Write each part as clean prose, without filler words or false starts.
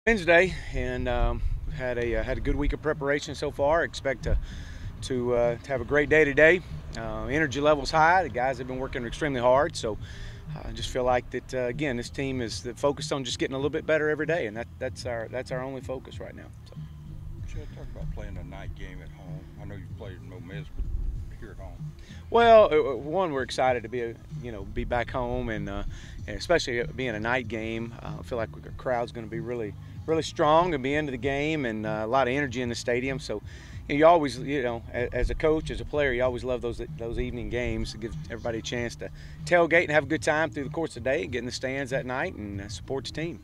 Wednesday, and had a good week of preparation so far. Expect to have a great day today. Energy levels high. The guys have been working extremely hard, so I just feel like that again, this team is focused on just getting a little bit better every day, and that's our only focus right now. So. Should I talk about playing a night game at home? I know you've played in Ole Miss, but here at home. Well, one, we're excited to be back home, and especially being a night game. I feel like the crowd's going to be really strong and be into the game, and a lot of energy in the stadium. So you always, as a coach, as a player, you always love those evening games. It gives everybody a chance to tailgate and have a good time through the course of the day, get in the stands that night, and support the team.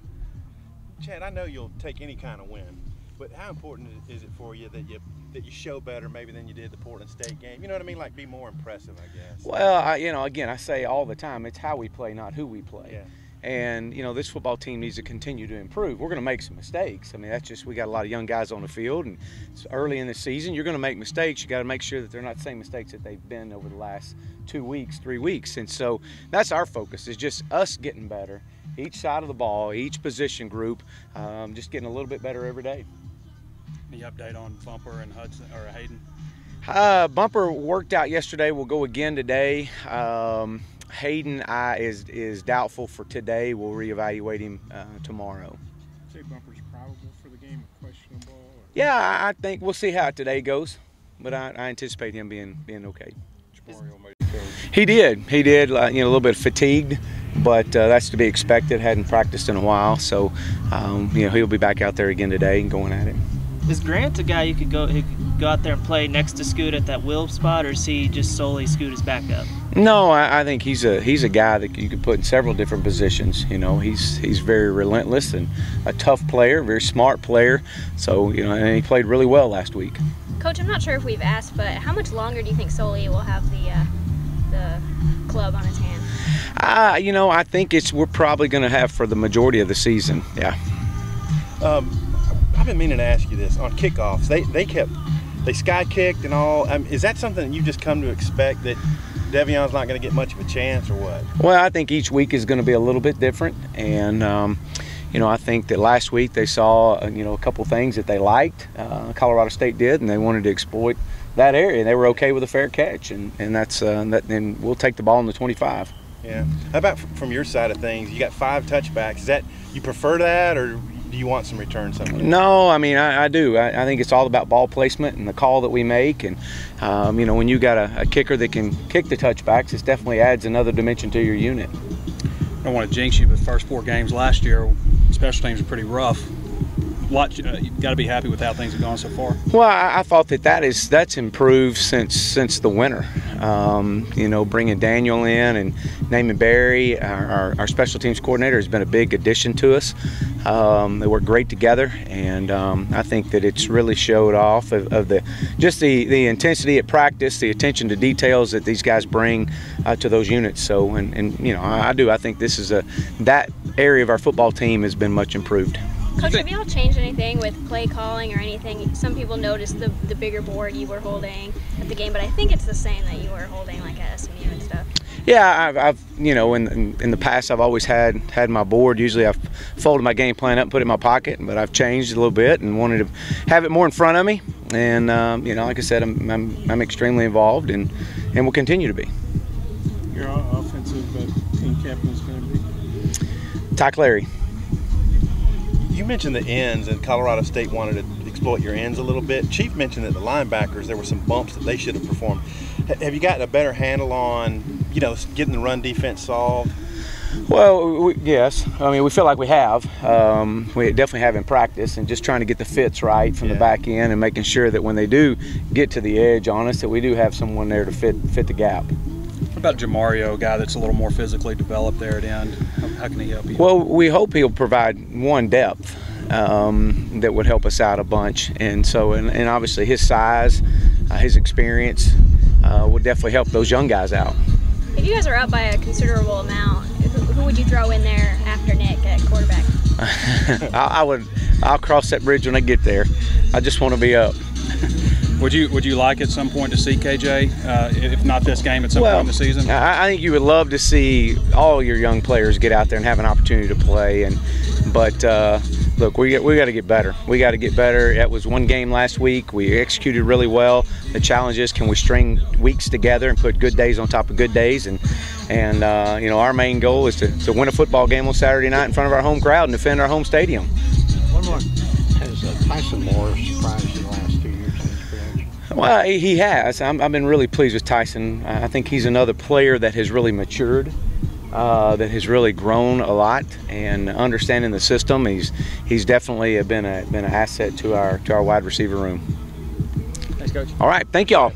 Chad, I know you'll take any kind of win, but how important is it for you that you show better maybe than you did the Portland State game? You know what I mean? Like, be more impressive, I guess. Well, again, I say all the time, it's how we play, not who we play. Yeah. And, this football team needs to continue to improve. We're going to make some mistakes. I mean, we got a lot of young guys on the field, and it's early in the season. You're going to make mistakes. You got to make sure that they're not the same mistakes that they've been over the last 2 weeks, 3 weeks. And so that's our focus, is just us getting better. Each side of the ball, each position group, just getting a little bit better every day. Any update on Bumper and Hudson or Hayden? Bumper worked out yesterday. We'll go again today. Hayden is doubtful for today. We'll reevaluate him tomorrow. Say Bumper's probable for the game, questionable? Or? Yeah, I think we'll see how today goes, but I anticipate him being okay. He did. A little bit fatigued, but that's to be expected. Hadn't practiced in a while, so he'll be back out there again today and going at it. Is Grant a guy who could go out there and play next to Scoot at that will spot, or is he just solely Scoot as backup? No, I think he's a guy that you could put in several different positions. He's very relentless and a tough player, very smart player. So and he played really well last week. Coach, I'm not sure if we've asked, but how much longer do you think Soley will have the club on his hand? I think we're probably going to have for the majority of the season. Yeah. I've been meaning to ask you this. On kickoffs, they sky kicked and all. Is that something that you just come to expect, that Devion's not going to get much of a chance, or what? Well, I think each week is going to be a little bit different, and I think that last week they saw a couple things that they liked. Colorado State did, and they wanted to exploit that area. They were okay with a fair catch, and that's that. And we'll take the ball in the 25. Yeah. How about from your side of things? You got 5 touchbacks. Is that, you prefer that, or do you want some return somewhere? No, I do. I think it's all about ball placement and the call that we make. And, when you got a kicker that can kick the touchbacks, it definitely adds another dimension to your unit. I don't want to jinx you, but the first 4 games last year, special teams are pretty rough. You've got to be happy with how things have gone so far. Well, I thought that's improved since the winter. Bringing Daniel in and naming Barry, our special teams coordinator, has been a big addition to us. They work great together, and I think that it's really showed off of the intensity at practice, the attention to details that these guys bring to those units. So, I think this is that area of our football team has been much improved. Coach, have y'all changed anything with play calling or anything? Some people noticed the bigger board you were holding at the game, but I think it's the same that you were holding like at SMU and stuff. Yeah, I've in the past I've always had my board. Usually I've folded my game plan up and put it in my pocket, but I've changed a little bit and wanted to have it more in front of me. And like I said, I'm extremely involved and will continue to be. Your offensive team captain is going to be Ty Clary. You mentioned the ends, and Colorado State wanted to exploit your ends a little bit. Chief mentioned that the linebackers, there were some bumps that they should have performed. Have you gotten a better handle on, getting the run defense solved? Well, yes. We feel like we have. We definitely have in practice, and just trying to get the fits right from the back end and making sure that when they do get to the edge on us, that we do have someone there to fit the gap. What about Jamario, a guy that's a little more physically developed there at end? How can he help you? Well, we hope he'll provide depth that would help us out a bunch, and so and obviously his size, his experience will definitely help those young guys out. If you guys are up by a considerable amount, who would you throw in there after Nick at quarterback? I'll cross that bridge when I get there. I just want to be up. Would you like at some point to see KJ, if not this game, at some point in the season? I think you would love to see all your young players get out there and have an opportunity to play, but look, we got to get better. We got to get better. That was one game last week. We executed really well. The challenge is, can we string weeks together and put good days on top of good days? And you know, our main goal is to win a football game on Saturday night in front of our home crowd and defend our home stadium. One more. Has Tyson Moore surprised you the last 2 years in his career? Well, he has. I've been really pleased with Tyson. I think he's another player that has really matured, that has really grown a lot, and understanding the system. He's definitely been an asset to our wide receiver room. Thanks, Coach. All right, thank y'all.